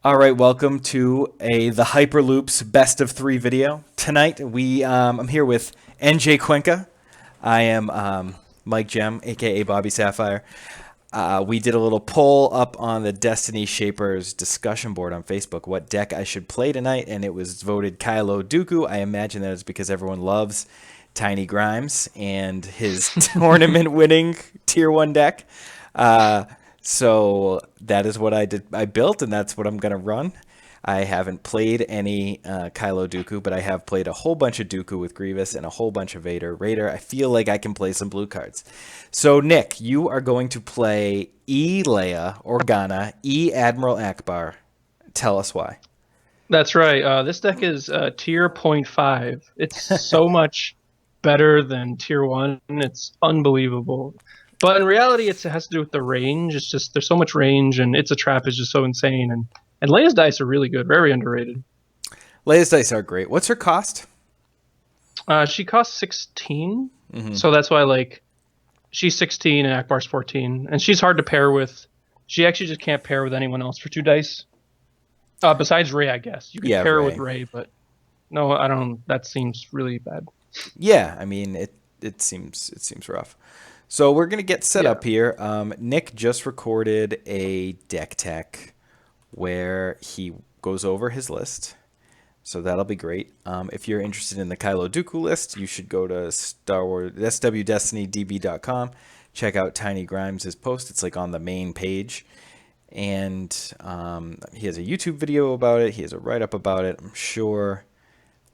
All right, welcome to the Hyperloops Best of 3 video. Tonight I'm here with NJ Cuenca. I am Mike Gem, aka Bobby Sapphire. We did a little poll up on the Destiny Shapers discussion board on Facebook, what deck I should play tonight, and it was voted eKylo Dooku. I imagine that is because everyone loves Tiny Grimes and his tournament-winning Tier 1 deck. So that is what I did. I built, and that's what I'm going to run. I haven't played any eKylo Dooku, but I have played a whole bunch of Dooku with Grievous and a whole bunch of Raider. I feel like I can play some blue cards. So, Nick, you are going to play eLeia, Organa, eAdmiral Ackbar. Tell us why. That's right. This deck is tier 0.5. It's so much better than tier 1. It's unbelievable. But in reality, it has to do with the range. It's just there's so much range, and It's a Trap is just so insane. And Leia's dice are really good, very underrated. Leia's dice are great. What's her cost? She costs 16, so that's why she's 16 and Ackbar's 14, and she's hard to pair with. She actually just can't pair with anyone else for 2 dice. Besides Ray, I guess you can pair Ray. with Ray, but no, I don't. That seems really bad. Yeah, I mean it seems rough. So we're gonna get set up here. Nick just recorded a deck tech where he goes over his list, so that'll be great. If you're interested in the eKylo Dooku list, you should go to swdestinydb.com. Check out Tiny Grimes' post. It's like on the main page. And he has a YouTube video about it. He has a write-up about it. I'm sure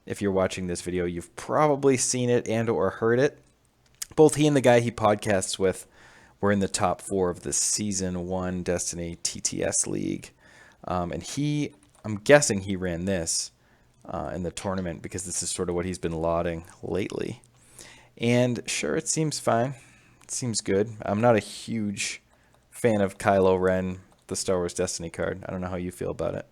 if you're watching this video, you've probably seen it and or heard it. Both he and the guy he podcasts with were in the top 4 of the Season 1 Destiny TTS League. And I'm guessing he ran this in the tournament because this is sort of what he's been lauding lately. And sure, it seems fine. It seems good. I'm not a huge fan of Kylo Ren, the Star Wars Destiny card. I don't know how you feel about it.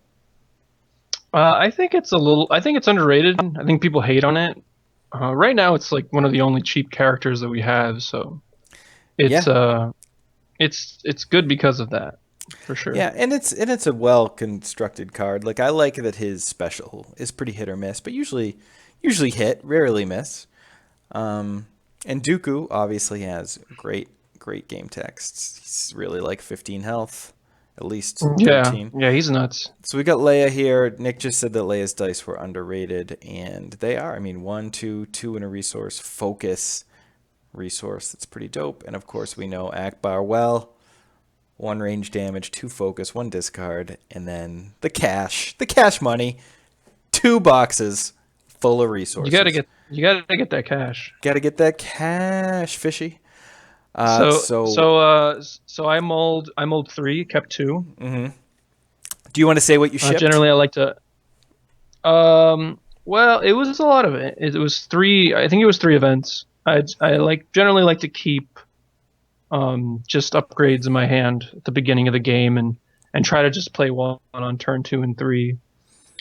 I think it's underrated. I think people hate on it. Right now, it's like one of the only cheap characters that we have, so it's good because of that, for sure. Yeah, and it's a well constructed card. Like I like that his special is pretty hit or miss, but usually hit, rarely miss. And Dooku obviously has great game texts. He's really like 15 health. At least 13. Yeah, he's nuts. So we got Leia here. Nick just said that Leia's dice were underrated, and they are. I mean, 1, 2 in a resource, focus resource. That's pretty dope. And of course, we know Ackbar well. 1 range damage, 2 focus, 1 discard, and then the cash money. 2 boxes full of resources. You gotta get that cash. Gotta get that cash, fishy. So I mold 3, kept 2. Mm-hmm. Do you want to say what you shipped? Generally, I like to. Well, it was a lot of it. It was 3. I think it was 3 events. I generally like to keep just upgrades in my hand at the beginning of the game and try to just play one on turn 2 and 3,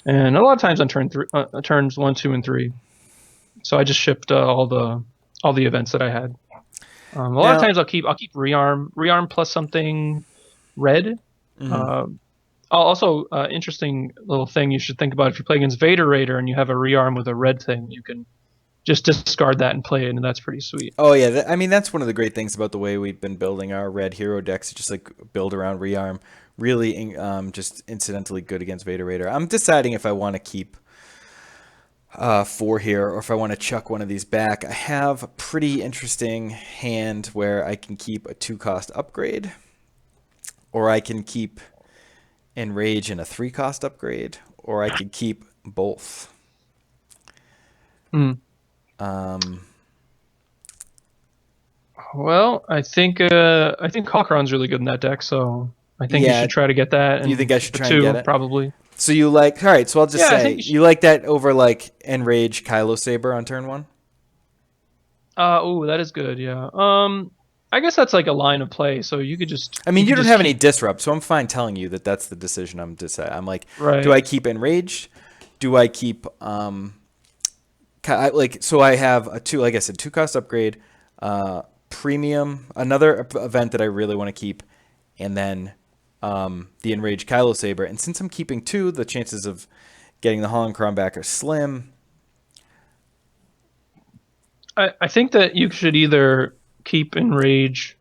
and a lot of times on turns 1, 2, and 3. So I just shipped all the events that I had. A lot of times I'll keep rearm plus something red. Also, interesting little thing you should think about: if you play against Raider and you have a rearm with a red thing, you can just discard that and play it, and that's pretty sweet. Oh yeah, I mean that's one of the great things about the way we've been building our red hero decks. Just like build around rearm, really just incidentally good against Raider. I'm deciding if I want to keep 4 here, or if I want to chuck one of these back. I have a pretty interesting hand where I can keep a 2-cost upgrade, or I can keep Enrage and a 3-cost upgrade, or I could keep both. Well, I think Hawkron's really good in that deck, so I think you should try to get that. And you think I should try and get it? Probably. So you like, all right, so I'll just say, you like that over like Enrage Kylo Saber on turn 1? Oh, that is good, yeah. I guess that's like a line of play, so you could just... I mean, you don't have any disrupt, so I'm fine telling you that that's the decision I'm deciding. I'm like, do I keep Enraged? Do I keep... so I have a 2-cost upgrade, premium, another event that I really want to keep, and then the Enraged Kylo Saber. And since I'm keeping 2, the chances of getting the Holocron back are slim. I think that you should either keep Enrage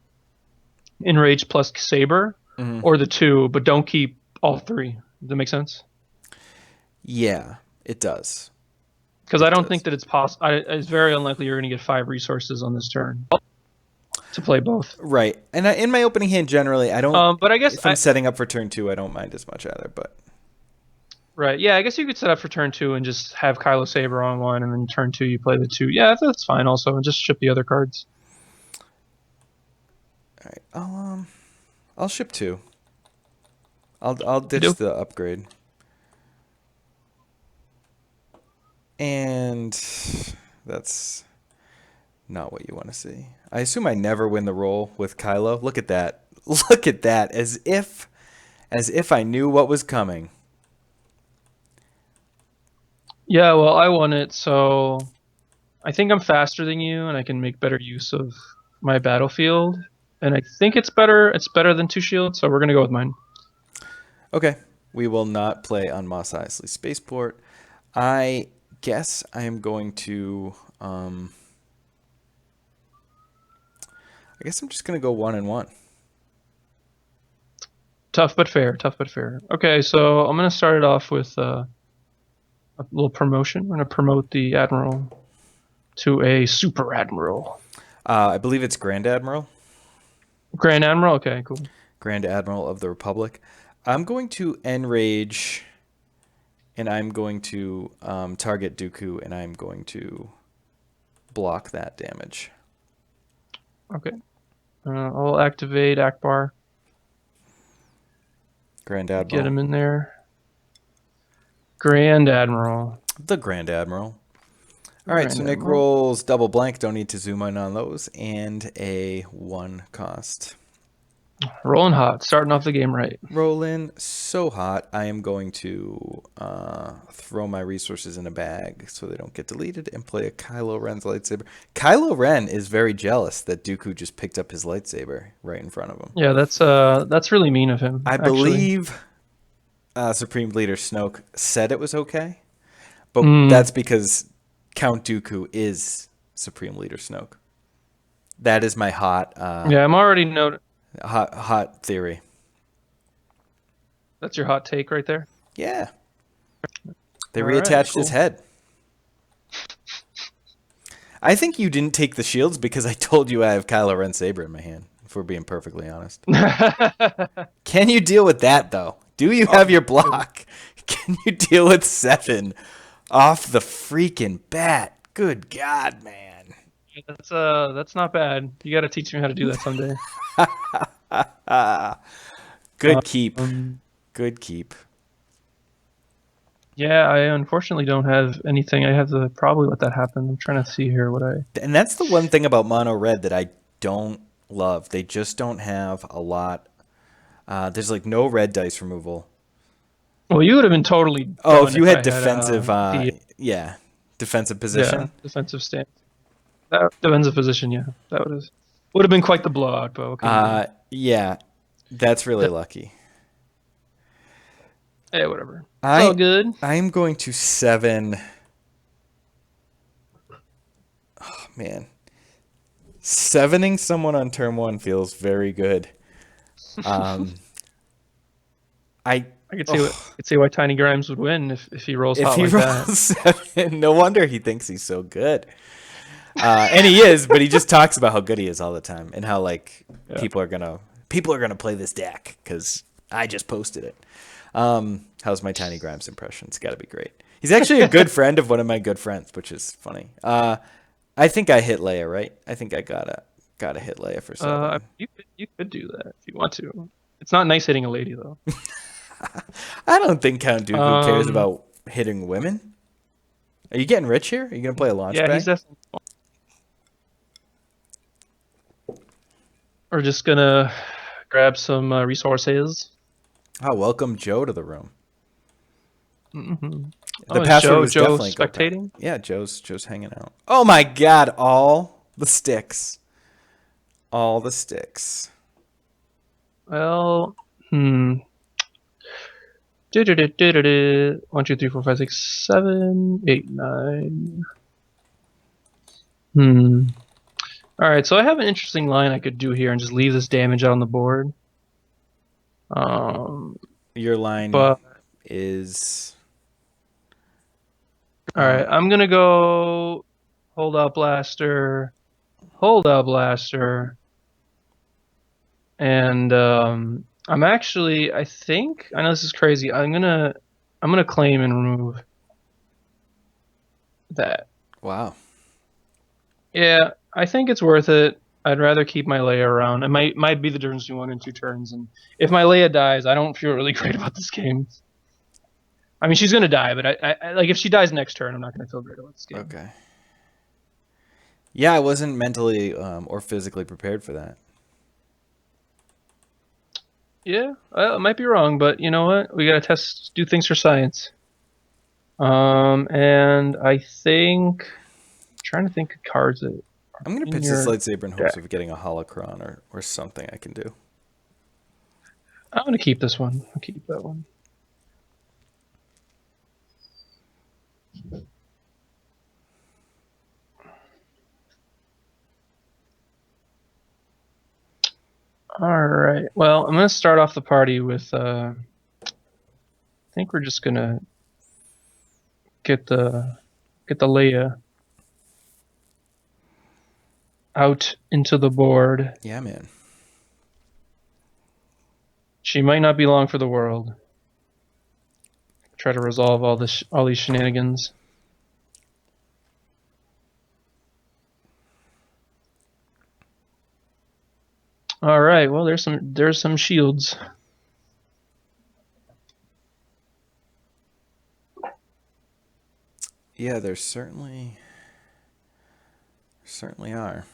plus Saber, Mm-hmm. or the 2, but don't keep all 3. Does that make sense? Yeah, it does. Because I It don't does. think that it's possible. It's very unlikely you're going to get 5 resources on this turn to play both. Right. And in my opening hand, generally, I don't. But I guess If I'm setting up for turn 2, I don't mind as much either. But right, yeah, I guess you could set up for turn 2 and just have Kylo Saber on 1, and then turn 2 you play the 2. Yeah, that's fine. Also, and just ship the other cards. all right, I'll ship 2. I'll ditch the upgrade. And that's not what you want to see. I assume I never win the roll with Kylo. Look at that. Look at that. As if I knew what was coming. Yeah, well, I won it, so I think I'm faster than you, and I can make better use of my battlefield. And I think it's better. It's better than 2 shields, so we're gonna go with mine. Okay. We will not play on Mos Eisley Spaceport. I guess I am going to. I guess I'm just gonna go 1 and 1. Tough but fair. Tough but fair. Okay, so I'm gonna start it off with a little promotion. We're gonna promote the admiral to a super admiral. I believe it's Grand Admiral. Grand admiral. Okay, cool. Grand Admiral of the Republic. I'm going to enrage, and I'm going to target Dooku, and I'm going to block that damage. Okay. I'll activate eAckbar. Grand Admiral. Get him in there. Grand Admiral. The Grand Admiral. All right, Grand so Nick Admiral. rolls double blank. Don't need to zoom in on those. And a 1 cost. Rolling hot. Starting off the game right. Rolling so hot, I am going to throw my resources in a bag so they don't get deleted and play a Kylo Ren's lightsaber. Kylo Ren is very jealous that Dooku just picked up his lightsaber right in front of him. Yeah, that's really mean of him. I actually. believe Supreme Leader Snoke said it was okay, but Mm. that's because Count Dooku is Supreme Leader Snoke. That is my hot Yeah, I'm already noting. hot theory. That's your hot take right there. Yeah. They All right, reattached cool. his head. I think you didn't take the shields because I told you I have Kylo Ren saber in my hand, if we're being perfectly honest. Can you deal with that, though? Do you have your block? Can you deal with 7 off the freaking bat? Good God, man. That's not bad. You got to teach me how to do that someday. Good keep. Good keep. Yeah, I unfortunately don't have anything. I have to probably let that happen. I'm trying to see here what I. And that's the one thing about Mono Red that I don't love. They just don't have a lot. There's like no red dice removal. Well, you would have been totally. Oh, done if you I had defensive, yeah, defensive position. defensive stance. That defensive position, yeah, that would have been quite the blowout. But okay. Yeah, that's really lucky. Yeah, whatever. It's all good. I'm going to 7. Oh man, 7ing someone on turn 1 feels very good. I could see why Tiny Grimes would win if he rolls hot like that. 7. No wonder he thinks he's so good. And he is, but he just talks about how good he is all the time and how people are gonna play this deck because I just posted it. How's my Tiny Grimes impression? It's got to be great. He's actually a good friend of one of my good friends, which is funny. I think I hit Leia, right? I think I gotta hit Leia for 7. You could do that if you want to. It's not nice hitting a lady though. I don't think Count Dooku cares about hitting women. Are you getting rich here? Are you gonna play a launch Yeah, bag? he's definitely. We're just gonna grab some resources. Oh, welcome Joe to the room. Mm-hmm. The password was Joe definitely spectating. Yeah, Joe's hanging out. Oh my God! All the sticks. All the sticks. Well, Hmm. 1, 2, 3, 4, 5, 6, 7, 8, 9. Hmm. Alright, so I have an interesting line I could do here and just leave this damage out on the board. Your line But is. alright, I'm gonna go hold out blaster, and I'm actually I think I know this is crazy. I'm gonna claim and remove that. Wow. Yeah, I think it's worth it. I'd rather keep my Leia around. It might be the difference between 1 and 2 turns. And if my Leia dies, I don't feel really great about this game. I mean, she's gonna die, but I like if she dies next turn, I'm not gonna feel great about this game. Okay. Yeah, I wasn't mentally or physically prepared for that. Yeah, I might be wrong, but you know what? We gotta do things for science. And I think trying to think of cards that I'm gonna in pitch this your lightsaber in hopes deck. of getting a holocron or something I can do. I'm gonna keep this one. I'll keep that one. All right. Well, I'm gonna start off the party with. I think we're just gonna get the Leia out into the board. Yeah, man. She might not be long for the world. Try to resolve all these shenanigans. All right. Well, there's some shields. Yeah, there certainly are.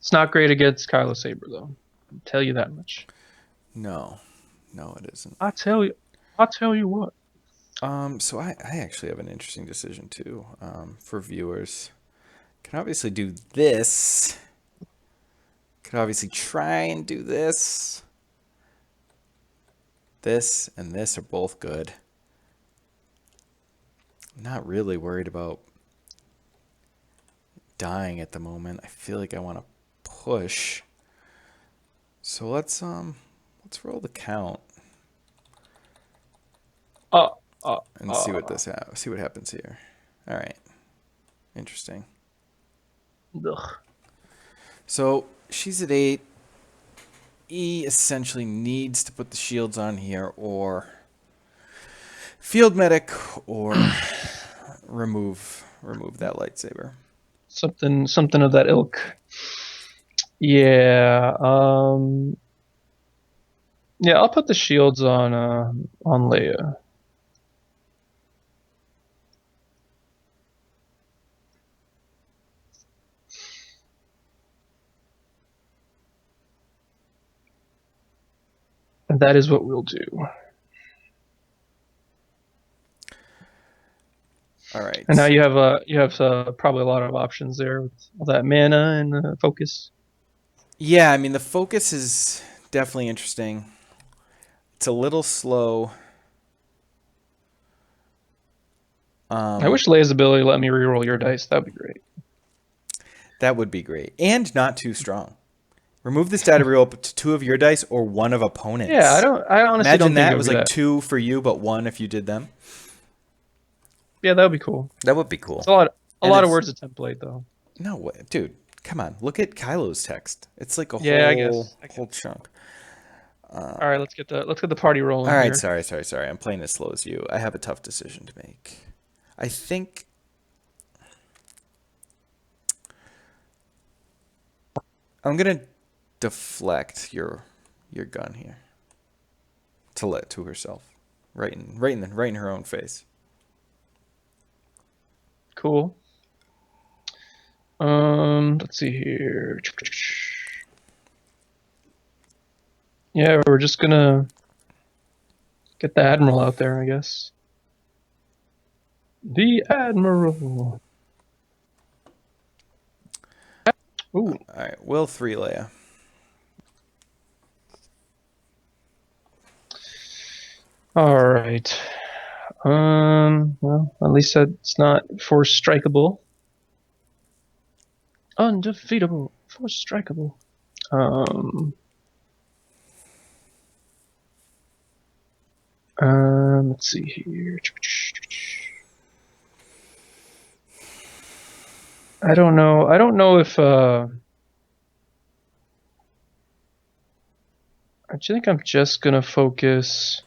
It's not great against Kylo Saber though. I'll tell you that much. No, it isn't. I tell you what. So I actually have an interesting decision too. For viewers, can obviously do this. Could obviously try and do this. This and this are both good. I'm not really worried about dying at the moment. I feel like I want to push. So let's roll the count and see what happens here. All right. Interesting. Ugh. So she's at 8. E essentially needs to put the shields on here or field medic or remove that lightsaber. Something of that ilk. Yeah. Yeah, I'll put the shields on Leia. And that is what we'll do. All right. And now you have probably a lot of options there with all that mana and focus. Yeah, I mean the focus is definitely interesting. It's a little slow. I wish Leia's ability let me reroll your dice. That'd be great. That would be great. And not too strong. Remove this die to reroll up to 2 of your dice or 1 of opponents. Yeah, I honestly don't think Imagine that it it would was be like that. 2 for you, but 1 if you did them. Yeah, that would be cool. That would be cool. It's a lot of words to template though. No way, dude. Come on, look at Kylo's text. It's like a Yeah, I whole guess. chunk. All right, let's get the party rolling All right, here. sorry. I'm playing as slow as you. I have a tough decision to make. I think I'm gonna deflect your gun here to herself, right in her own face. Cool. Let's see here. Yeah, we're just gonna get the Admiral out there, I guess. The Admiral. Ooh. All right, will 3 Leia. All right. Well, at least that's not force strikeable. Undefeatable. Force strikeable. Um, let's see here. I don't know. I don't know if I think I'm just gonna focus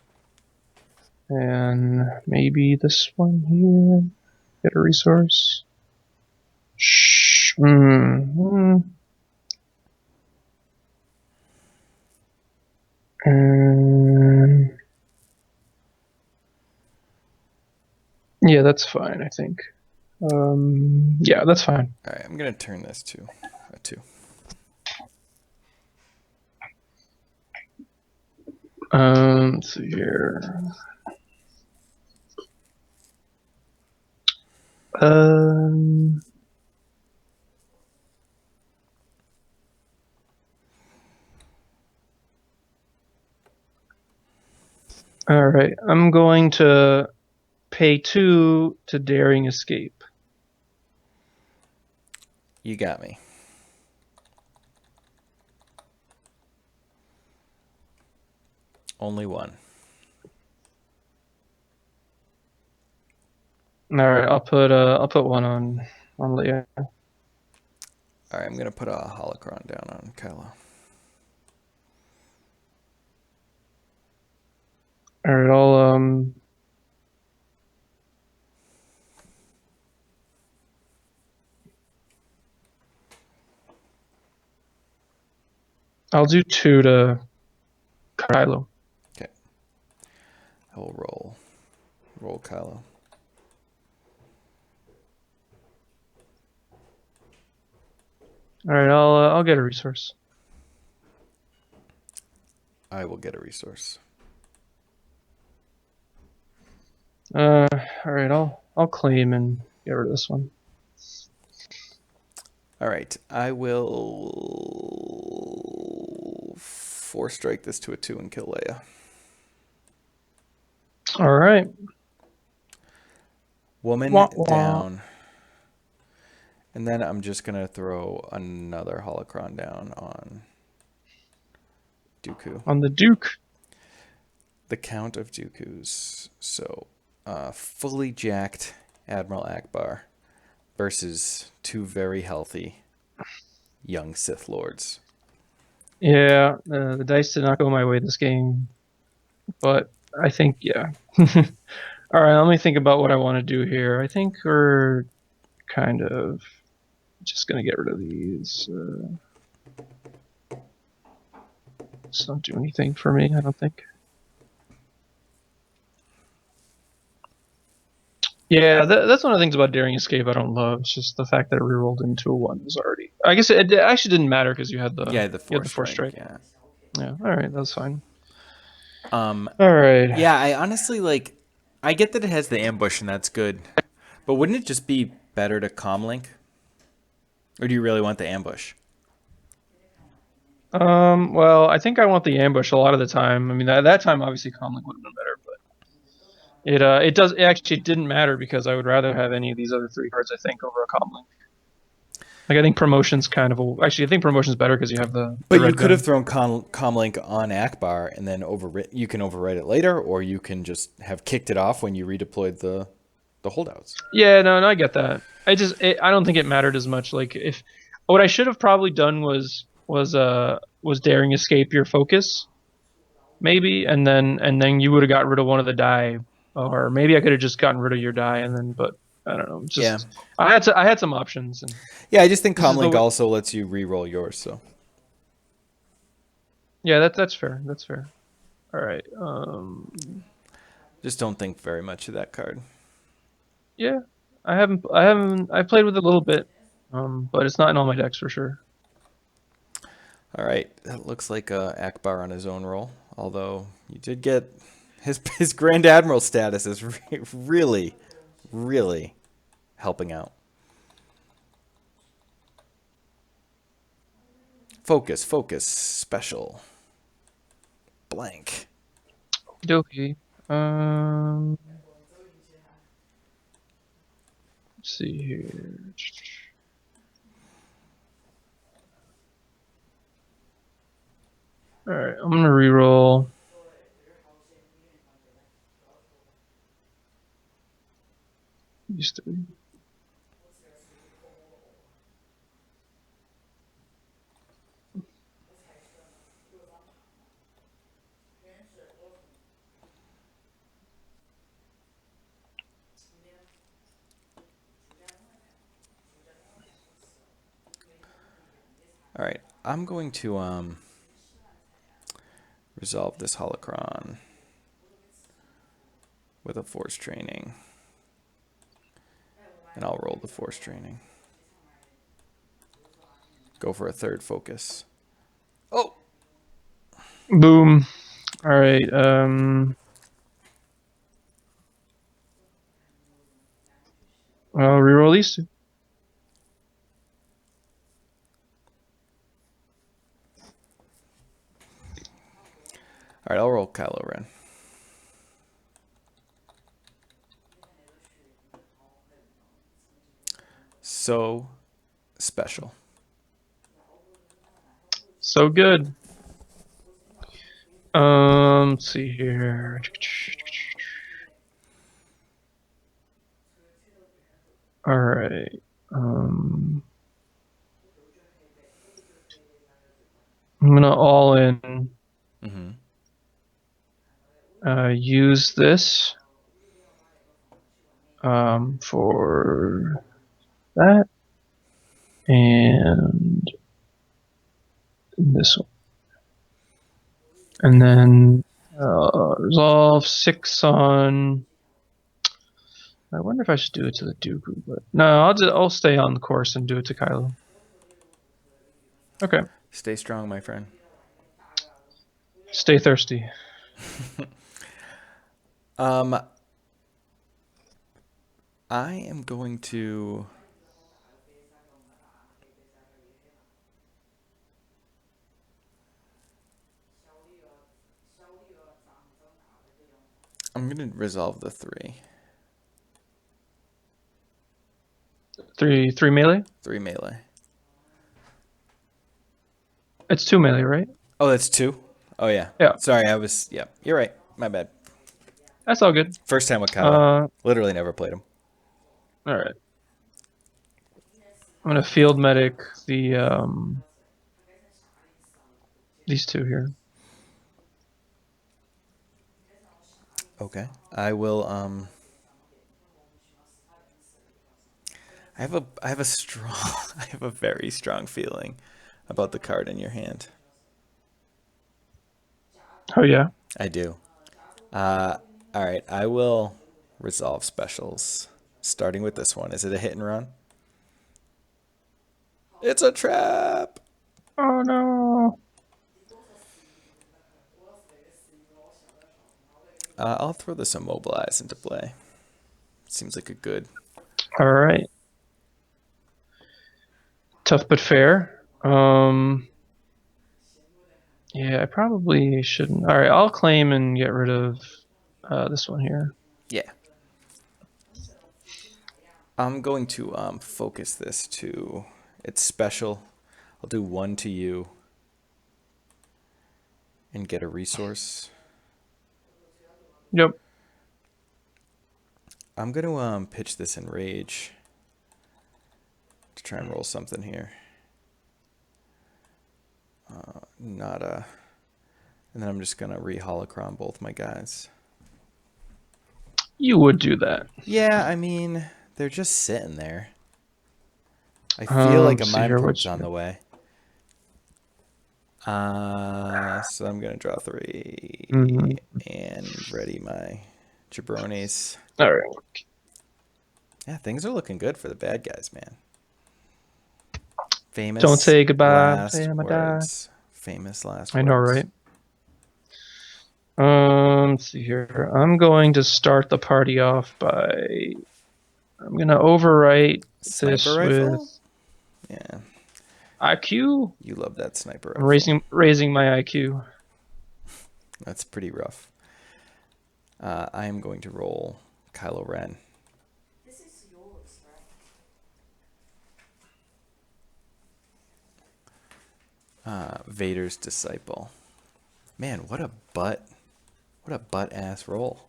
and maybe this one here. Get a resource. Shh. Um, yeah, that's fine, I think. Yeah, that's fine. All right, I'm gonna turn this to a 2. Let's see here. Um, all right, I'm going to pay 2 to Daring Escape. You got me. Only 1. All right, I'll put 1 on Leia. All right, I'm gonna put a holocron down on Kylo. All right, I'll do 2 to Kylo. Okay, I will roll Kylo. All right, I'll get a resource. I will get a resource. All right, I'll claim and get rid of this one. All right, I will force strike this to a 2 and kill Leia. All right. Woman Wah, wah. down. And then I'm just gonna throw another holocron down on Dooku. On the Duke. The count of Dooku's. So, fully jacked Admiral eAckbar versus 2 very healthy young Sith Lords. Yeah, the dice did not go my way this game, but I think yeah. All right, let me think about what I want to do here. I think we're kind of just gonna get rid of these. This don't do anything for me, I don't think. Yeah, that's one of the things about Daring Escape I don't love. It's just the fact that it rerolled into a 1 was already. I guess it actually didn't matter because you had the Force force strike. strike. Yeah. Yeah. All right, that's fine. All right. Yeah, I honestly like. I get that it has the ambush and that's good, but wouldn't it just be better to comlink? Or do you really want the ambush? Well, I think I want the ambush a lot of the time. I mean, that time obviously Comlink would have been better, but it actually didn't matter because I would rather have any of these other 3 cards I think over a Comlink. Like I think promotion's actually I think promotion's better because you have the But you red could gun. have thrown comlink on eAckbar and then you can overwrite it later, or you can just have kicked it off when you redeployed the holdouts. Yeah, no, I get that. I don't think it mattered as much. Like if what I should have probably done was Daring Escape your focus, maybe, and then you would have got rid of one of the die, or maybe I could have just gotten rid of your die, and then but I don't know. Yeah. Just I had some options, and Yeah, I just think this is comlink the also lets you re-roll yours. So yeah that's fair. That's fair. All right. just don't think very much of that card. Yeah, I played with it a little bit, but it's not in all my decks for sure. All right, that looks like Akbar on his own roll. Although you did get his Grand Admiral status is really, really helping out. Focus, focus, special. Blank. Dokey. Let's see here. All right, I'm gonna reroll. These three. All right, I'm going to resolve this holocron with a force training, and I'll roll the force training. Go for a third focus. Oh, Boom. All right. I'll reroll these two. all right, I'll roll Kylo Ren. So special. So good. Let's see here. All right. I'm gonna all in. Mm-hmm. Use this for that and this one, and then resolve 6 on. I wonder if I should do it to the Dooku, but no, I'll stay on the course and do it to Kylo. Okay. Stay strong, my friend. Stay thirsty. I am going to. I'm going to resolve the 3. 3 melee. 3 melee. It's 2 melee, right? Oh, that's 2? Oh, yeah. Yeah. Sorry, yeah, you're right. My bad. That's all good. First time with Kylo. Literally never played him. All right. I'm gonna field medic these two here. Okay. I will I have a strong I have a very strong feeling about the card in your hand. Oh yeah. I do. All right, I will resolve specials starting with this one. Is it a hit and run? It's a trap. Oh no. I'll throw this immobilize into play. Seems like a good. All right. Tough but fair. Yeah, I probably shouldn't. All right, I'll claim and get rid of this one here. Yeah. I'm going to focus this to its special. I'll do 1 to you and get a resource. Yep. I'm going to pitch this in rage to try and roll something here. Not a. And then I'm just going to re-holocron both my guys. You would do that. Yeah, I mean, they're just sitting there. I feel like a mind probe's on the way. So I'm going to draw 3 and ready my jabronis. All right. Yeah, things are looking good for the bad guys, man. Famous Don't say goodbye. last Say I'm words. Famous last words. I know, right? Let's see here. I'm going to start the party off by. I'm gonna overwrite Sniper this rifle? with Yeah. IQ. You love that sniper I'm rifle. raising my IQ. That's pretty rough. I am going to roll Kylo Ren. This is yours, right? Vader's disciple. Man, what a butt ass roll.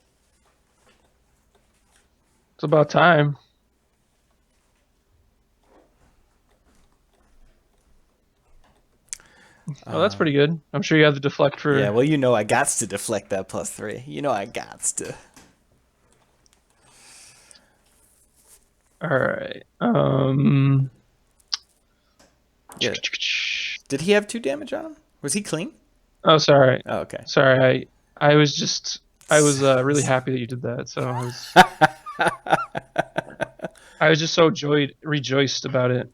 It's about time. Oh, that's pretty good. I'm sure you have the deflect for. Yeah, well, you know I gots to deflect that +3. You know I gots to. All right. Yeah. Did he have 2 damage on him? Was he clean? Oh, sorry. Oh, okay. Sorry. I was really happy that you did that. So I was just so rejoiced about it.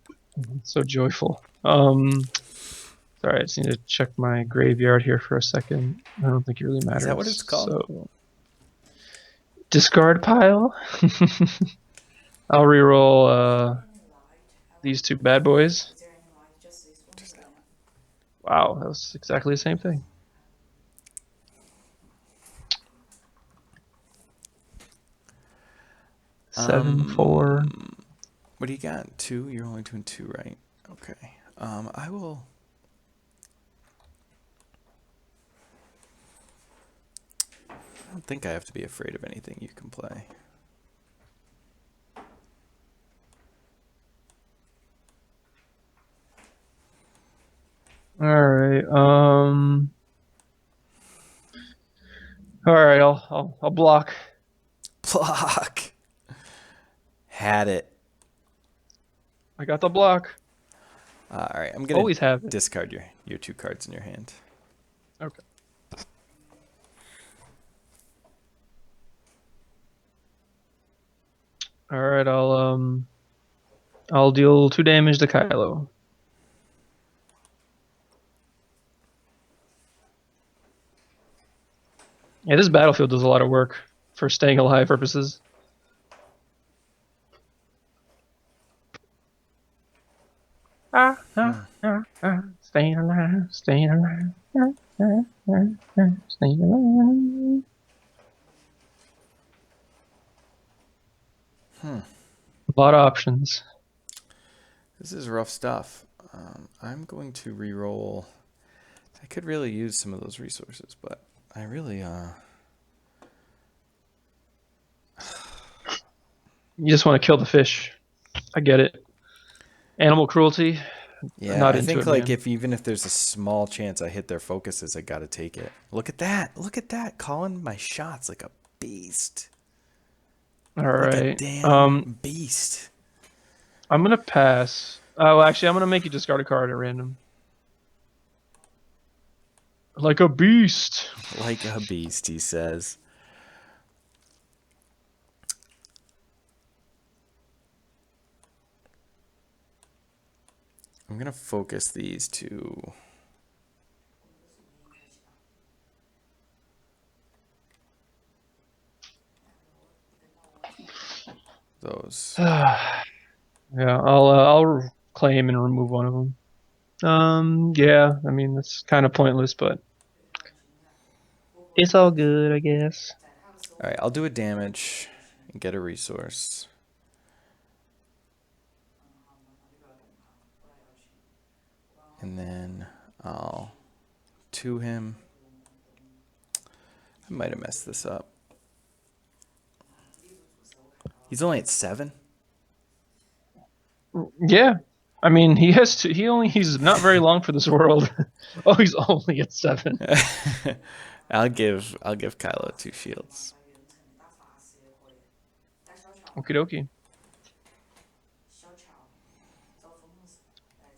So joyful. Sorry, I just need to check my graveyard here for a second. I don't think it really matters. Is that what it's called? So, discard pile. I'll reroll these 2 bad boys. Is there any like just this one? Wow, that was exactly the same thing. Seven, 4. What do you got? 2? You're only doing 2, right? Okay. I will. I don't think I have to be afraid of anything you can play. All right. All right. I'll block. Block. Had it. I got the block. All right. I'm gonna Always have it. discard your 2 cards in your hand. Okay. All right. I'll deal 2 damage to Kylo. Yeah, this battlefield does a lot of work for staying alive purposes. Staying alive, staying alive, staying alive. A lot of options. This is rough stuff. I'm going to re-roll. I could really use some of those resources, but I really You just want to kill the fish. I get it. Animal cruelty. Yeah, Not I into think it, like man. even if there's a small chance I hit their focuses, I gotta take it. Look at that! Look at that! Calling my shots like a beast. All Like a right. damn beast. I'm gonna pass. Oh, actually, I'm gonna make you discard a card at random. Like a beast. Like a beast, he says. I'm gonna focus these two. Those. Yeah, I'll claim and remove one of them. Yeah, I mean that's kind of pointless, but it's all good, I guess. All right, I'll do a damage and get a resource. And then I'll 2 him. I might have messed this up. He's only at 7? Yeah, I mean he has to. He's not very long for this world. Oh, he's only at 7. I'll give Kylo 2 shields. Okie dokie. 小巧，找粉红色，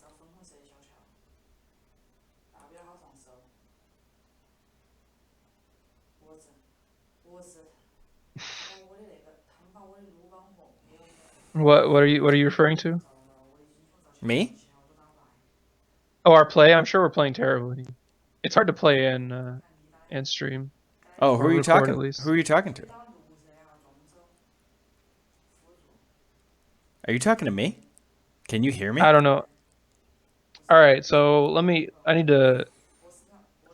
找粉红色的小巧，比较好上手。我是，我的那个，他们把我的撸网红没有。What are you referring to? Me? Oh, our play. I'm sure we're playing terribly. It's hard to play and stream. Oh, who Or are you record, talking? at least. Who are you talking to? Are you talking to me? Can you hear me? I don't know. All right, so I need to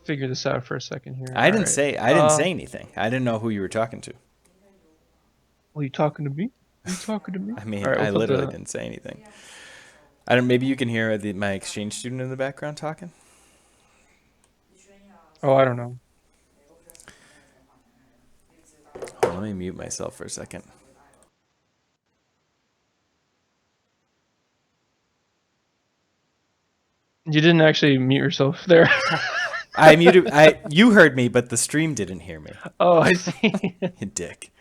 figure this out for a second here. I All didn't right. say anything. I didn't know who you were talking to. Are you talking to me? Are you talking to me? I mean, All right, I we'll put literally the. didn't say anything. I don't. Maybe you can hear my exchange student in the background talking. Oh, I don't know. Hold on, let me mute myself for a second. You didn't actually mute yourself there. I muted. You heard me, but the stream didn't hear me. Oh, I see. You dick.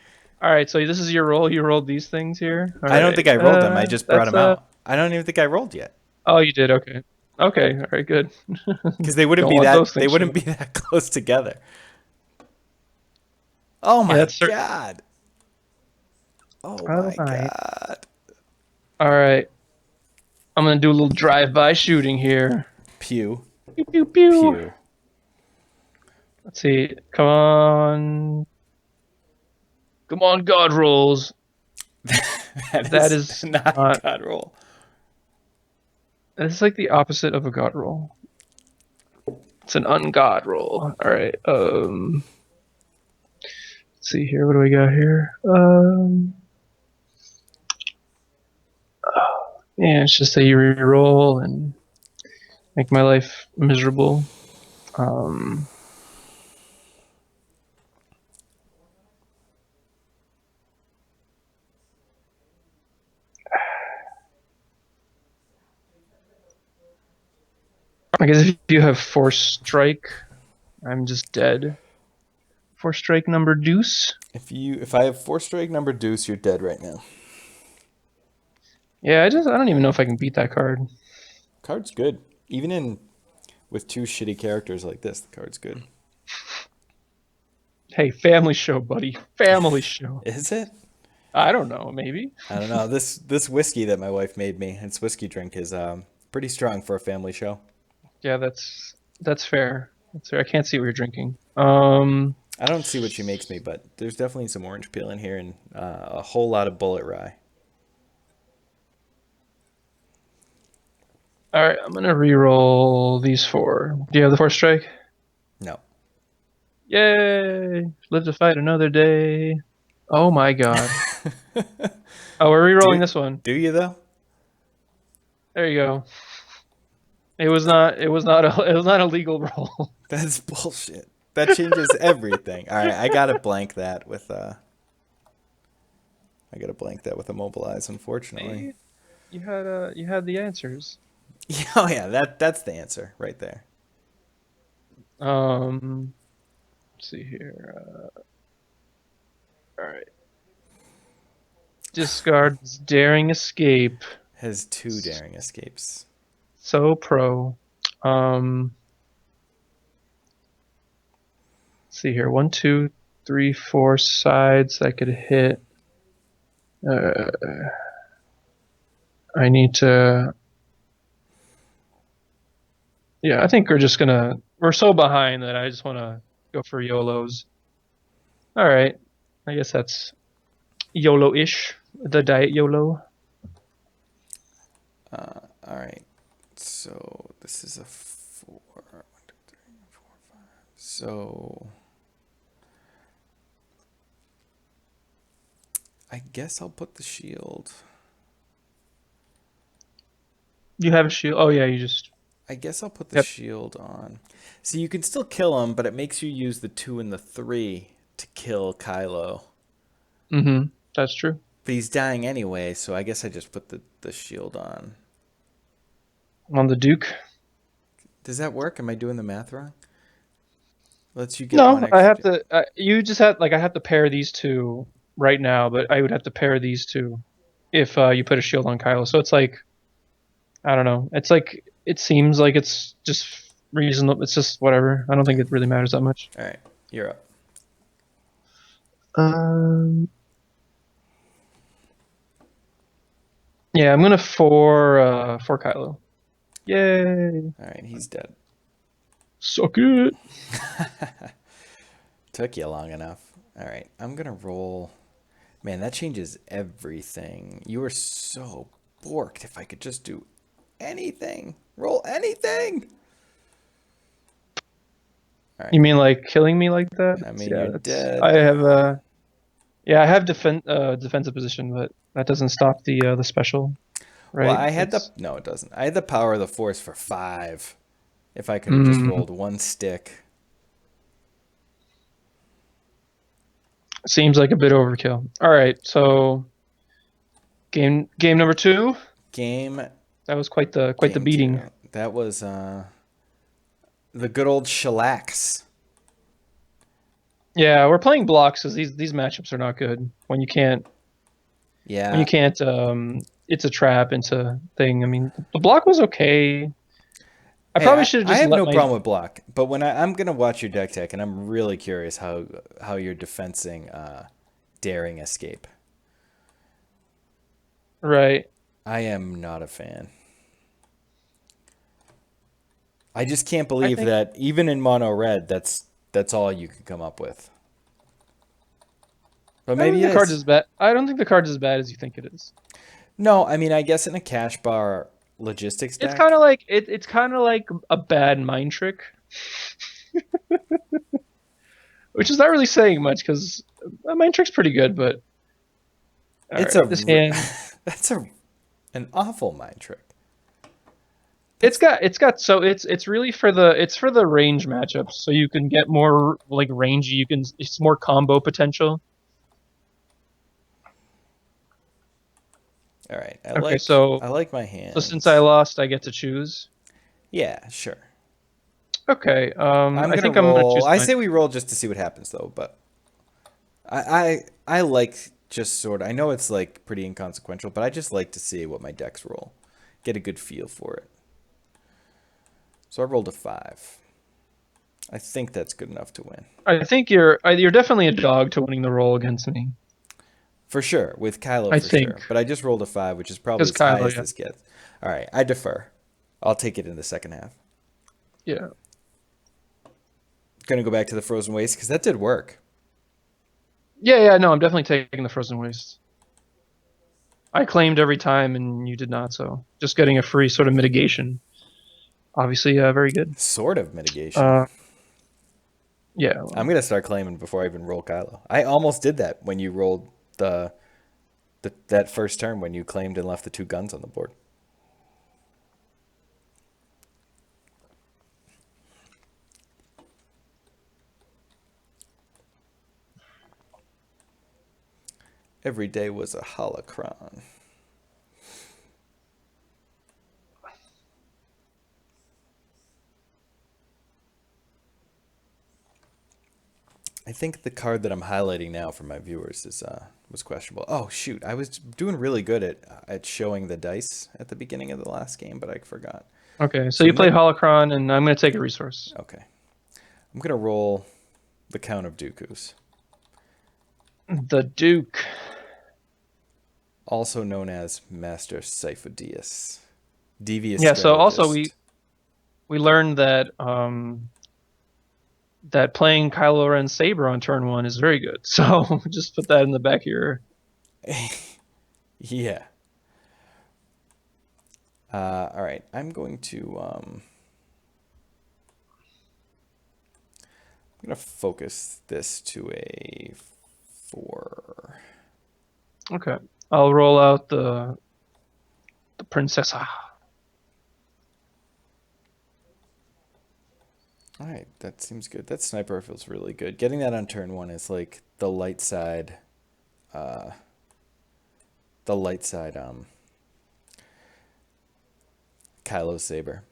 All right, so this is your roll. You rolled these things here. All I don't right. think I rolled them. I just brought That's them out. I don't even think I rolled yet. Oh, you did. Okay. Okay. All right. Good. Because they wouldn't Don't be want those that. They things wouldn't showing. be that close together. Oh Yeah, my that's god. Oh all my right. god. All right. I'm gonna do a little drive-by shooting here. Pew. Pew pew pew. Pew. Let's see. Come on. Come on, God rolls. That is not a not. god roll. It's like the opposite of a God roll. It's an ungod roll. All right. Let's see here. What do we got here? Yeah, it's just that you re-roll and make my life miserable. Um, I guess if you have Force Strike, I'm just dead. Force Strike number deuce. If I have 4 strike number deuce, you're dead right now. Yeah, I don't even know if I can beat that card. Card's good. Even with 2 shitty characters like this, the card's good. Hey, family show, buddy. Family show. Is it? I don't know, maybe. I don't know. This whiskey that my wife made me, it's whiskey drink, is pretty strong for a family show. Yeah, that's fair. That's fair. I can't see what you're drinking. I don't see what she makes me, but there's definitely some orange peel in here and a whole lot of bullet rye. All right, I'm gonna re-roll these 4. Do you have the Force Strike? No. Yay! Live to fight another day. Oh my god. Oh, we're re-rolling this one. Do you though? There you go. It was not a legal roll. That's bullshit. That changes everything. All right, I gotta blank that with immobilize, unfortunately. You had the answers. Oh yeah, that's the answer right there. Let's see here. All right. Discards daring escape. Has 2 daring escapes. So pro. Let's see here. 1, 2, 3, 4 sides I could hit. I need to. Yeah, I think we're so behind that I just want to go for YOLOs. All right. I guess that's YOLO-ish. The diet YOLO. All right. So this is a 4. 1, 2, 3, 4, 5. So I guess I'll put the shield. You have a shield. Oh yeah, you just. I guess I'll put the Yep. shield on. So you can still kill him, but it makes you use the 2 and the 3 to kill eKylo. Mm-hmm. That's true. But he's dying anyway, so I guess I just put the shield on. On the Duke. Does that work? Am I doing the math wrong? Lets you get No, one I extra. have to. You just have I have to pair these 2 right now, but I would have to pair these 2 if you put a shield on Kylo. So it's like, I don't know. It's like it seems like it's just reasonable. It's just whatever. I don't think it really matters that much. All right, you're up. Yeah, I'm gonna for Kylo. Yay! All right, he's dead. Suck it. Took you long enough. All right, I'm gonna roll. Man, that changes everything. You were so borked. If I could just do anything, roll anything. right. You mean like killing me like that? I mean, Yeah, you're that's. dead. I have yeah, I have defensive position, but that doesn't stop the special, Well, right? I had the It's no, it doesn't. I had the power of the force for 5. If I could have just mm, rolled 1 stick. seems like a bit overkill. All right, so game number 2. Game That was quite the game beating. 2. That was the good old shellacks. Yeah, we're playing blocks because these matchups are not good when you can't Yeah. it's a trap into thing. I mean, the block was okay. I Hey, probably I, should have I just have let no my problem with block, but when I'm gonna watch your deck tech, and I'm really curious how you're defensing daring escape. right. I am not a fan. I just can't I believe think that even in mono red, that's all you can come up with. But I don't maybe think it the card's is. as bad. I don't think the card's as bad as you think it is. No, I mean I guess in a cash bar logistics It's deck. kind of like it's kind of like a bad mind trick, which is not really saying much because a mind trick's pretty good. But all It's right, this hand that's an awful mind trick. it's That's got so it's really for the range matchups, so you can get more like rangy. It's more combo potential. all right. I Okay, like so I like my since I hand. lost, I get to choose. Yeah, sure. Okay, I'm I gonna think I'm gonna roll. choose I mine. say we roll just to see what happens though, but I like just sort of. I know it's like pretty inconsequential, but I just like to see what my decks roll, get a good feel for it. So I rolled a 5. I think that's good enough to win. I think you're definitely a dog to winning the roll against me. For sure, with Kylo I for think sure. But I just rolled a 5, which is probably because as high Kylo, as yeah, this gets. All right, I defer. I'll take it in the second half. yeah, Gonna go back to the Frozen Waste because that did work. yeah. No, I'm definitely taking the frozen waste. I claimed every time, and you did not. So just getting a free sort of mitigation, obviously, very good. Sort of mitigation. Uh, yeah, I'm well, gonna start claiming before I even roll Kylo. I almost did that when you rolled that first turn when you claimed and left the 2 guns on the board. Every day was a holocron. I think the card that I'm highlighting now for my viewers is was questionable. Oh shoot, I was doing really good at showing the dice at the beginning of the last game, but I forgot. okay. So So you we play might. Holocron, and I'm gonna take a resource. Okay, I'm gonna roll the Count of Dooku's, The Duke. also known as Master Sifo-Dyas, devious Yeah. So also strategist. we learned that that playing Kylo Ren's saber on turn 1 is very good. So just put that in the back of your. Yeah. All right, I'm gonna focus this to a 4. Okay. I'll roll out the princessa. All right, that seems good. That sniper feels really good. Getting that on turn 1 is like uh, the light side, Kylo saber.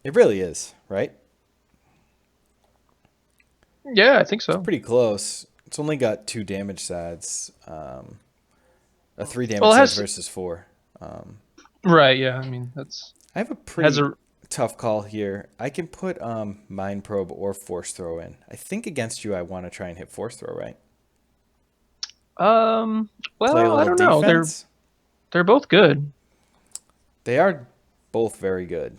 It really is, right? Yeah, I think so. Pretty close. It's only got 2 damage sides, a 3 damage Well, it sides has versus 4. Um, right. Yeah, I mean that's I have a it has pretty a. tough call here. I can put Mind Probe or Force Throw in. I think against you, I want to try and hit Force Throw, right? Um. Play a Well, I little don't know. defense. They're both good. They are both very good.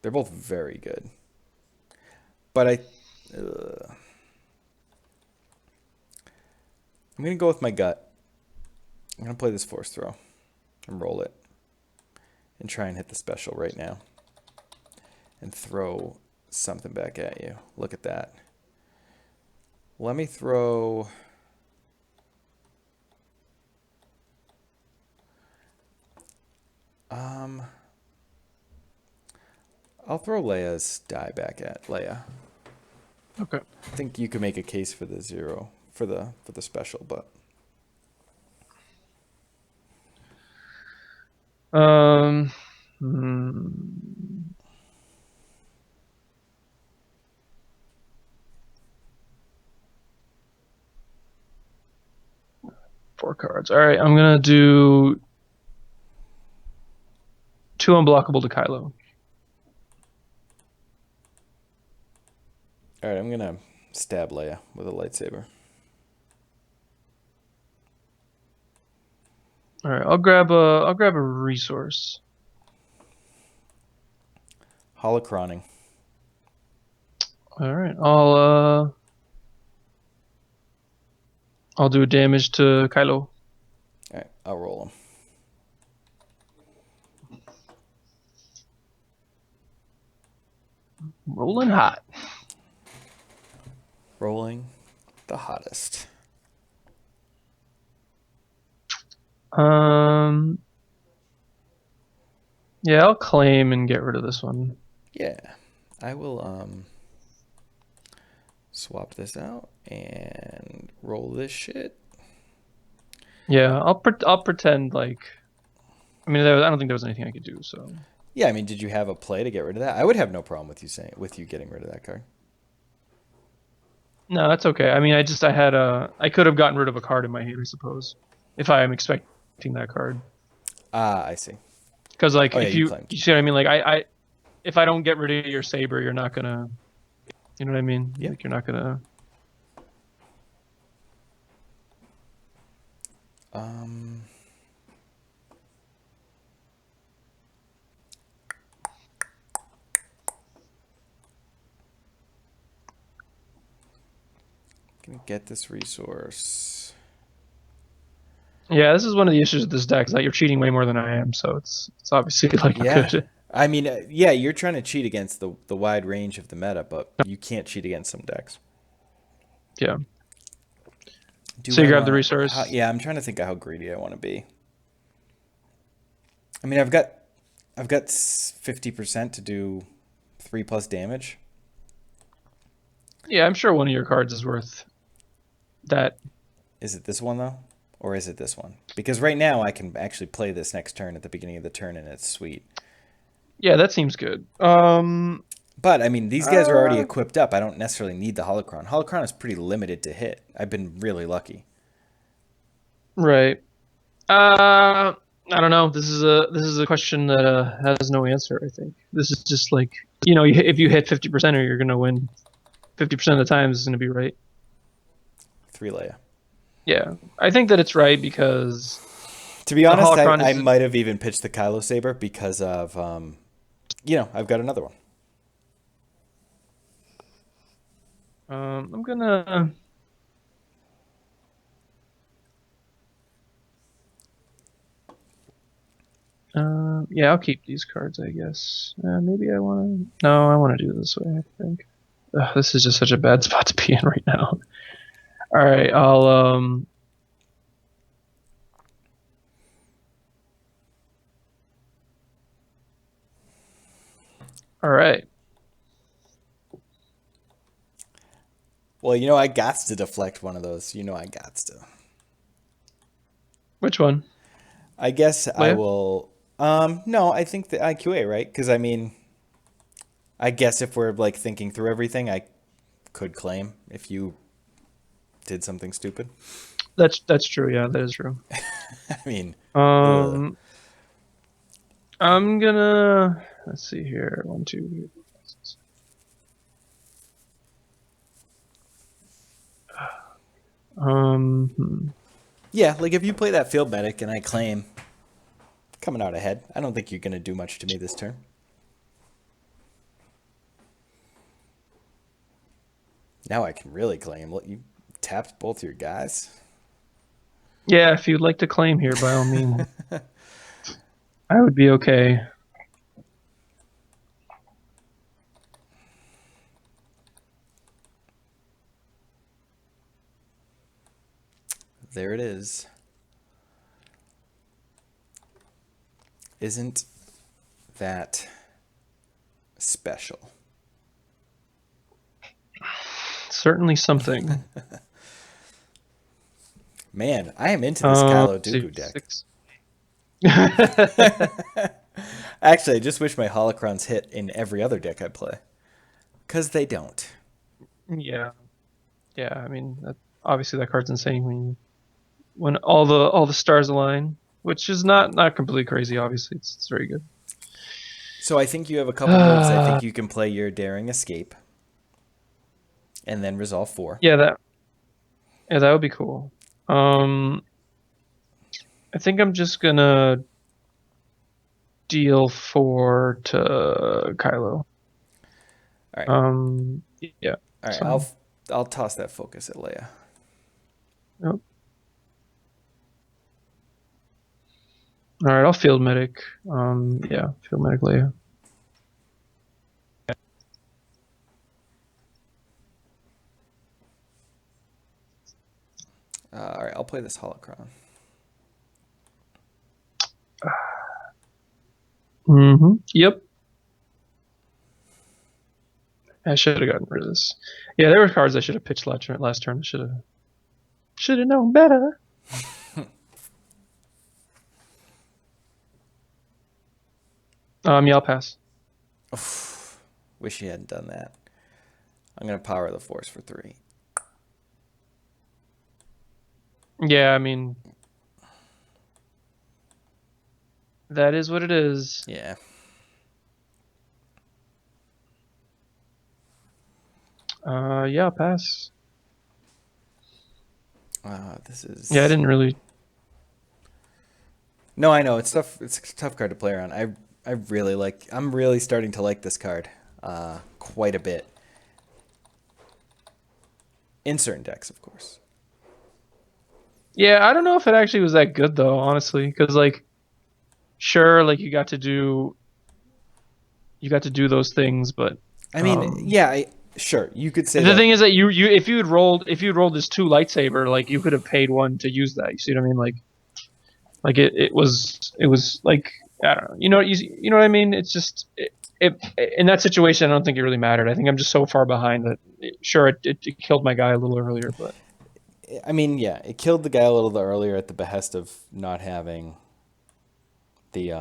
They're both very good. But I'm going to go with my gut. I'm going to play this Force Throw and roll it and try and hit the special right now and throw something back at you. Look at that. Let me throw... I'll throw Leia's die back at Leia. Okay. I think you could make a case for the 0 for the special, but Hmm. 4 cards. All right, I'm gonna do 2 unblockable to Kylo. all right, I'm gonna stab Leia with a lightsaber. All right, I'll grab a resource. Holocroning. All right, I'll do damage to Kylo. All right, I'll roll him. Rolling hot. Rolling the hottest. Yeah, I'll claim and get rid of this one. Yeah, I will swap this out and roll this shit. Yeah, I'll pretend like. I mean, I don't think there was anything I could do. So. Yeah, I mean, did you have a play to get rid of that? I would have no problem with you getting rid of that card. No, that's okay. I mean, I could have gotten rid of a card in my hand, I suppose, if I am expecting that card. Ah, I see. Because like Oh, yeah, if you you claimed. see what I mean, like if I don't get rid of your saber, you're not gonna, you know what I mean? Yeah. Like you're not gonna. Gonna get this resource. Yeah, this is one of the issues with this deck is that you're cheating way more than I am, so it's obviously like Yeah. good. I mean, yeah, you're trying to cheat against the wide range of the meta, but you can't cheat against some decks. Yeah. Do So you I grab the wanna- resource. yeah, I'm trying to think of how greedy I want to be. I mean, I've got 50% to do 3+ damage. Yeah, I'm sure one of your cards is worth that. Is it this one though, or is it this one? Because right now I can actually play this next turn at the beginning of the turn, and it's sweet. Yeah, that seems good. But I mean, these guys are already equipped up. I don't necessarily need the holocron. Holocron is pretty limited to hit. I've been really lucky. Right. I don't know. This is a question that has no answer. I think this is just like if you hit 50% or you're gonna win 50% of the time, it's gonna be right. 3 Leia. Yeah, I think that it's right because To be honest, holocron I is- might have even pitched the Kylo Saber because of, I've got another one. I'm gonna. Yeah, I'll keep these cards, I guess. Maybe I want to. No, I want to do it this way. I think. Ugh, this is just such a bad spot to be in right now. All right, I'll. All right. Well, I got to deflect one of those. I got to. Which one? I guess I Leia? will. No, I think the IQA, right? Because I mean, I guess if we're like thinking through everything, I could claim if you did something stupid. That's true. Yeah, that is true. I mean, I'm gonna. Let's see here. 1, 2, 3, 4, 5, 6. yeah, like if you play that field medic and I claim coming out ahead, I don't think you're gonna do much to me this turn. Now I can really claim. Look, you tapped both your guys. Yeah, if you'd like to claim here, by all means, I would be okay. there it is. Isn't that special? Certainly something. Man, I am into this Kylo Dooku deck. 6. Actually, I just wish my holocrons hit in every other deck I play. Because they don't. Yeah. Yeah, I mean, obviously that card's insane when all the stars align, which is not completely crazy. Obviously, it's very good. So I think you have a couple moves. I think you can play your Daring Escape. And then resolve 4. Yeah, that would be cool. I think I'm just gonna deal 4 to Kylo. All right. Yeah. All right. Fine. I'll toss that focus at Leia. Yep. All right, I'll field medic. Yeah, field medic Leia. All right. I'll play this holocron. Yep. I should have gotten rid of this. Yeah, there were cards I should have pitched last turn. Should have known better. Yeah, I'll pass. Oof, wish you hadn't done that. I'm gonna power the Force for 3. Yeah, I mean, that is what it is. Yeah. Yeah, I'll pass. This is. Yeah, I didn't really. No, I know it's tough. It's a tough card to play around. I really like. I'm really starting to like this card, quite a bit. In certain decks, of course. Yeah, I don't know if it actually was that good though, honestly, because like, sure, like you got to do those things, but I mean, yeah, sure, you could say the that. thing is that you if you'd rolled this 2 lightsaber, like you could have paid 1 to use that. You see what I mean? Like it was like, I don't know. You know what I mean? It's just in that situation, I don't think it really mattered. I think I'm just so far behind that sure it killed my guy a little earlier, but I mean, yeah, it killed the guy a little earlier at the behest of not having the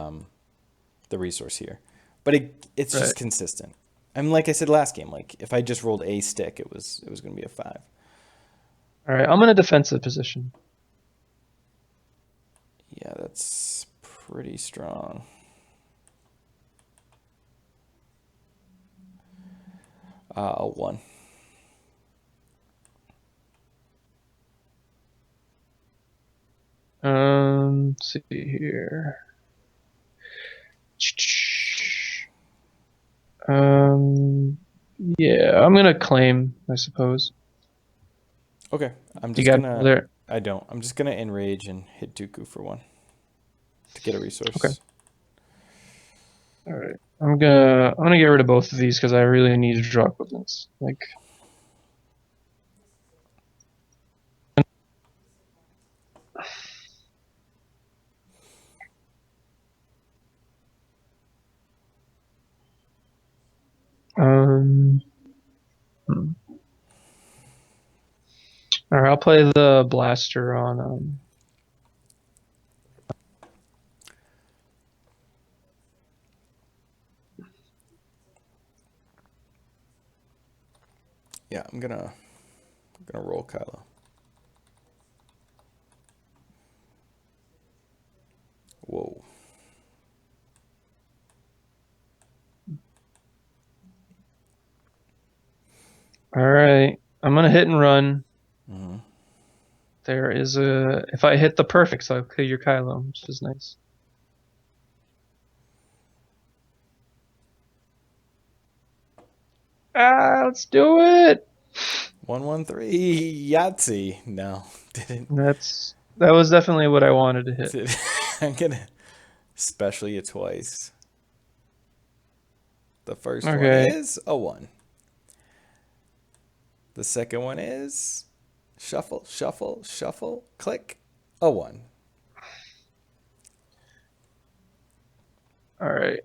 resource here, but it's right. just consistent. I mean, like I said last game, like if I just rolled a stick, it was going to be a 5. All right, I'm in a defensive position. Yeah, that's pretty strong. A 1. Let's see here. Yeah, I'm gonna claim, I suppose. Okay, I'm You just got gonna. there. I don't. I'm just gonna enrage and hit Dooku for 1 to get a resource. Okay. All right, I'm gonna get rid of both of these because I really need to draw equipments. Like, hmm. All right, I'll play the blaster on. Yeah, I'm gonna roll Kylo. Whoa. All right, I'm gonna hit and run. Mm-hmm. There is if I hit the perfects, I'll kill your Kylo, which is nice. Let's do it. 113 Yahtzee. No, didn't. That was definitely what I wanted to hit. I'm gonna special you twice. The first one is a 1. The second one is Shuffle, shuffle, shuffle, click. A 1. All right.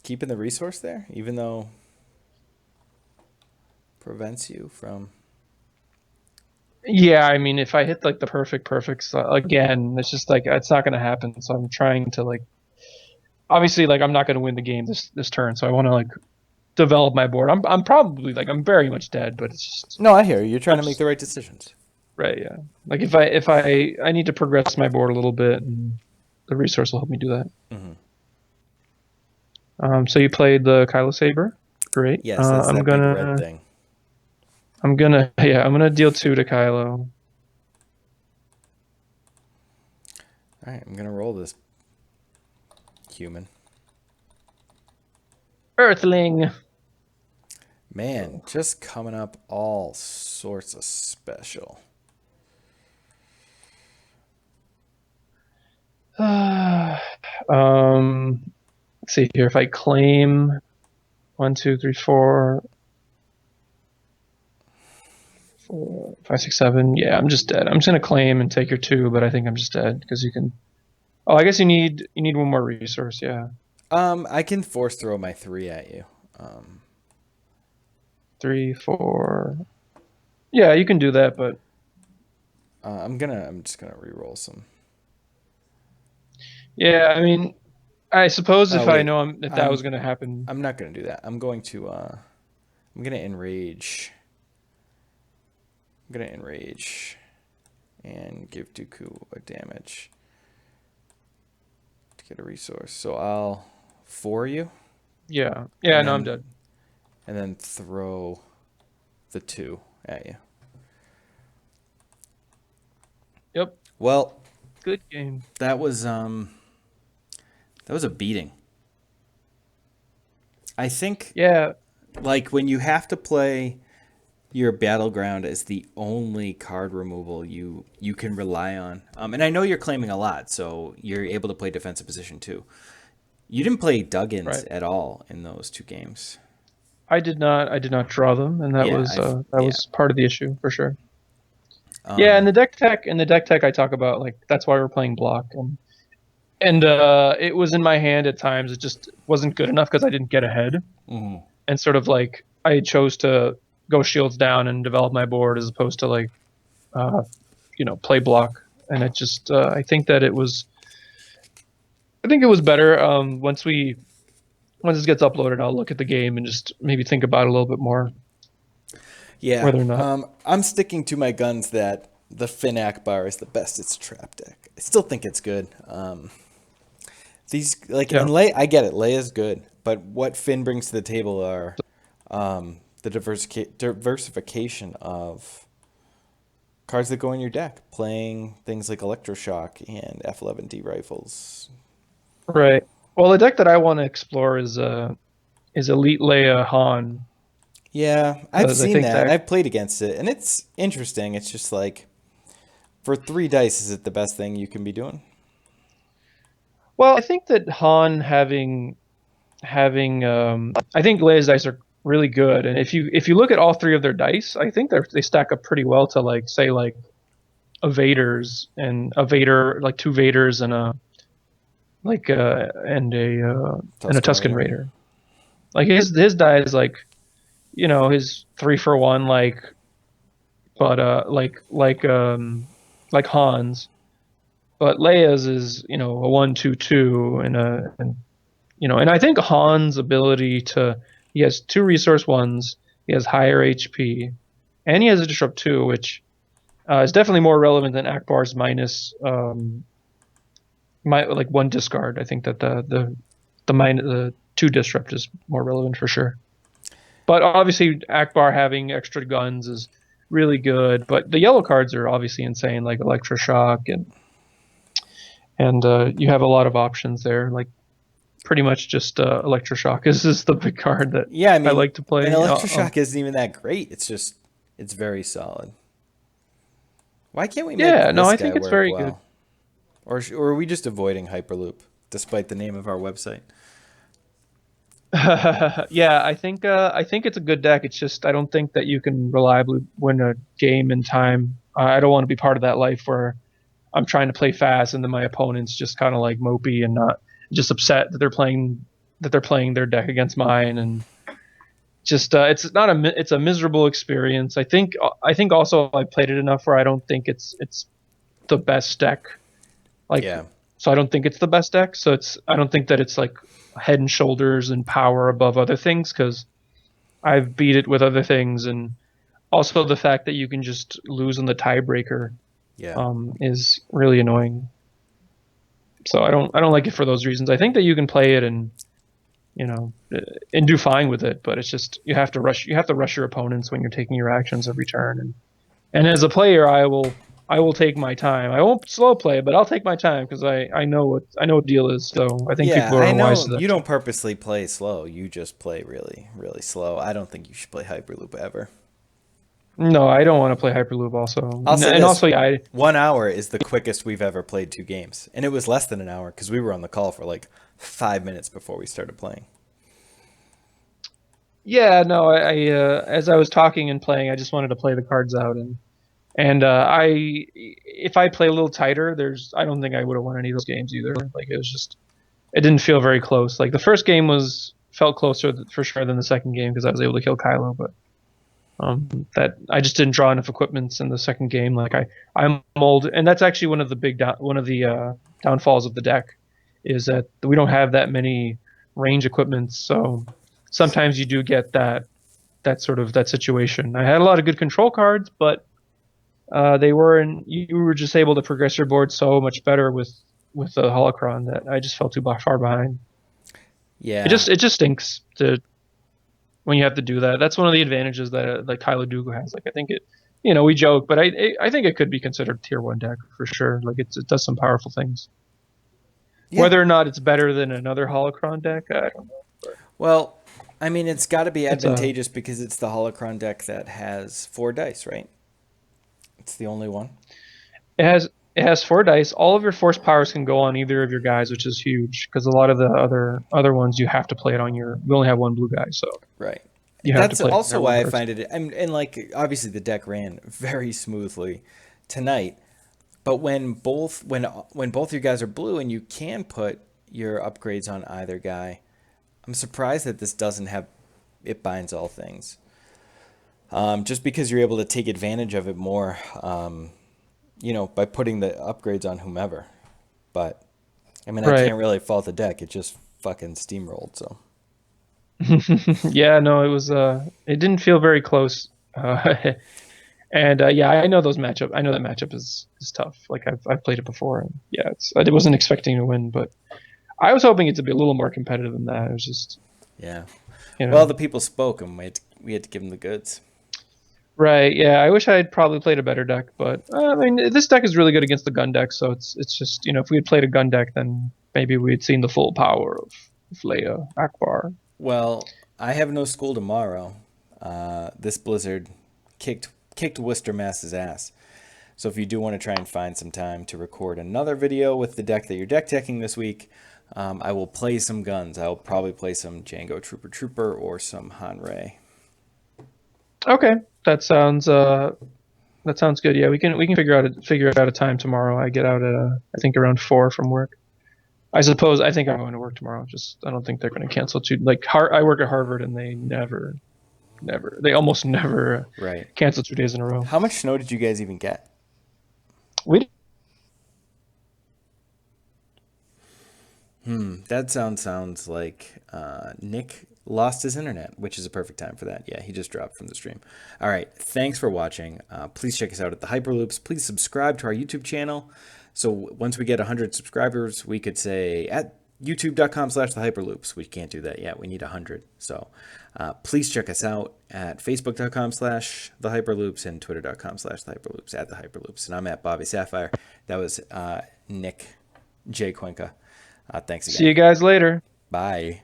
Keeping the resource there, even though prevents you from. Yeah, I mean, if I hit like the perfect again, it's just like it's not going to happen. So I'm trying to like, obviously, like I'm not going to win the game this turn. So I want to like develop my board. I'm probably like I'm very much dead, but it's just No, I hear you. You're trying to make the right decisions. right. Yeah, like if I need to progress my board a little bit, and the resource will help me do that. So you played the Kylo Saber, great. Yes, that's I'm that big red thing. I'm gonna deal 2 to Kylo. All right, I'm gonna roll this human. Earthling. Man, just coming up all sorts of special. Let's see here. If I claim 1, 2, 3, 4, 5, 6, 7. Yeah, I'm just dead. I'm just gonna claim and take your 2, but I think I'm just dead because you can. Oh, I guess you need 1 more resource. Yeah. I can force throw my 3 at you. 3, 4. Yeah, you can do that, but I'm just gonna re-roll some. yeah, I mean, I suppose if I wait. know that was gonna happen. I'm not gonna do that. I'm gonna enrage. I'm gonna enrage and give Dooku a damage to get a resource. So I'll 4 you. Yeah. Yeah. No, I'm dead. And then throw the 2 at you. Yep. Well, Good game. that was a beating. I think Yeah. like when you have to play your battleground as the only card removal you can rely on. And I know you're claiming a lot, so you're able to play defensive position too. You didn't play Duggins at all in those 2 games. I did not draw them, and that was part of the issue for sure. Yeah, and the deck tech I talk about, like that's why we're playing block, and it was in my hand at times. It just wasn't good enough because I didn't get ahead, and sort of like I chose to go shields down and develop my board as opposed to like, play block, and it just I think it was better. Once this gets uploaded, I'll look at the game and just maybe think about it a little bit more. Yeah, whether or not. I'm sticking to my guns that the eAckbar is the best. It's trap deck. I still think it's good. These and I get it. Leia's good, but what Finn brings to the table are the diversification of cards that go in your deck, playing things like Electroshock and F11D rifles. Right. Well, the deck that I want to explore is Elite Leia Han. Yeah, I've seen that. I've played against it, and it's interesting. It's just like, for 3 dice, is it the best thing you can be doing? Well, I think that Han having I think Leia's dice are really good, and if you look at all 3 of their dice, I think they stack up pretty well to like say like a Vader's and a Vader, like 2 Vaders and a Tusken Raider. Like his die is like, his 3-for-1 like Han's, but Leia's is a 1-2-2 and I think Han's ability he has 2 resource 1s, he has higher HP, and he has a disrupt 2, which is definitely more relevant than eAckbar's minus 1 discard. I think that the 2 disrupt is more relevant for sure. But obviously, eAckbar having extra guns is really good. But the yellow cards are obviously insane, like Electroshock, and you have a lot of options there. Like pretty much just Electroshock is the big card that Yeah, I I mean, like to play. and Electroshock isn't even that great. It's very solid. Why can't we make Yeah, no, this I guy think it's work very good. well? Or are we just avoiding Hyperloop, despite the name of our website? Yeah, I think it's a good deck. It's just I don't think that you can reliably win a game in time. I don't want to be part of that life where I'm trying to play fast and then my opponent's just kind of like mopey and not just upset that they're playing their deck against mine, and just it's not it's a miserable experience. I think also I played it enough where I don't think it's the best deck. Like, Yeah. so I don't think it's the best deck. So I don't think that it's like head and shoulders and power above other things, because I've beat it with other things, and also the fact that you can just lose in the tiebreaker Yeah. is really annoying. So I don't like it for those reasons. I think that you can play it and and do fine with it, but it's just you have to rush your opponents when you're taking your actions every turn, and as a player I will take my time. I won't slow play, but I'll take my time because I know what deal is. So I think Yeah, people I are wise know to that you too. don't purposely play slow. You just play really, really slow. I don't think you should play Hyperloop ever. No, I don't want to play Hyperloop also. I'll say And this. also, yeah, 1 hour is the quickest we've ever played 2 games. And it was less than an hour because we were on the call for like 5 minutes before we started playing. yeah, no, as I was talking and playing, I just wanted to play the cards out, and if I play a little tighter, I don't think I would have won any of those games either. Like it didn't feel very close. Like the first game felt closer for sure than the second game because I was able to kill Kylo, but that I just didn't draw enough equipments in the second game. Like I'm old, and that's actually one of the downfalls of the deck is that we don't have that many range equipments. So sometimes you do get that situation. I had a lot of good control cards, but you were just able to progress your board so much better with the holocron that I just fell too far behind. Yeah. It just stinks to when you have to do that. That's one of the advantages that like Kylo Dooku has. Like I think we joke, but I think it could be considered tier one deck for sure. Like it does some powerful things. Yeah. Whether or not it's better than another holocron deck, I don't know. But Well, I mean, it's got to be it's a advantageous because it's the holocron deck that has 4 dice, right? It's the only one. it has it has 4 dice. All of your force powers can go on either of your guys, which is huge because a lot of the other ones you have to play it on your. We only have one blue guy, so Right. you have to That's play it on also why I everyone. find it, and like obviously the deck ran very smoothly tonight. But when both your guys are blue and you can put your upgrades on either guy, I'm surprised that this doesn't have it binds all things. Just because you're able to take advantage of it more, by putting the upgrades on whomever. But I mean, I Right. can't really fault the deck. It just fucking steamrolled. So Yeah, no, it didn't feel very close. And yeah, I know those matchup. I know that matchup is tough. Like I've played it before, and yeah, I wasn't expecting to win, but I was hoping it to be a little more competitive than that. It was just yeah. you Well, know the people spoke, and we had to give them the goods. right. Yeah, I wish I had probably played a better deck, but I mean, this deck is really good against the gun deck. So it's just if we had played a gun deck, then maybe we had seen the full power of Leia Akbar. Well, I have no school tomorrow. This blizzard kicked Worcester Mass's ass. So if you do want to try and find some time to record another video with the deck that you're deck teching this week, I will play some guns. I will probably play some Django Trooper or some Han Ray. Okay, that sounds that sounds good. Yeah, we can figure out a time tomorrow. I get out at I think around 4 from work. I think I'm going to work tomorrow. Just I don't think they're going to cancel too. Like I work at Harvard and they they almost never Right. cancel 2 days in a row. How much snow did you guys even get? We That sounds like Nick lost his internet, which is a perfect time for that. Yeah, he just dropped from the stream. All right, thanks for watching. Please check us out at the Hyperloops. Please subscribe to our YouTube channel. So once we get 100 subscribers, we could say at youtube.com/thehyperloops. We can't do that yet. We need 100. So please check us out at facebook.com/thehyperloops and twitter.com/thehyperloops at the Hyperloops. And I'm at Bobby Sapphire. That was Nick J. Cuenca. Thanks again. see you guys later. Bye.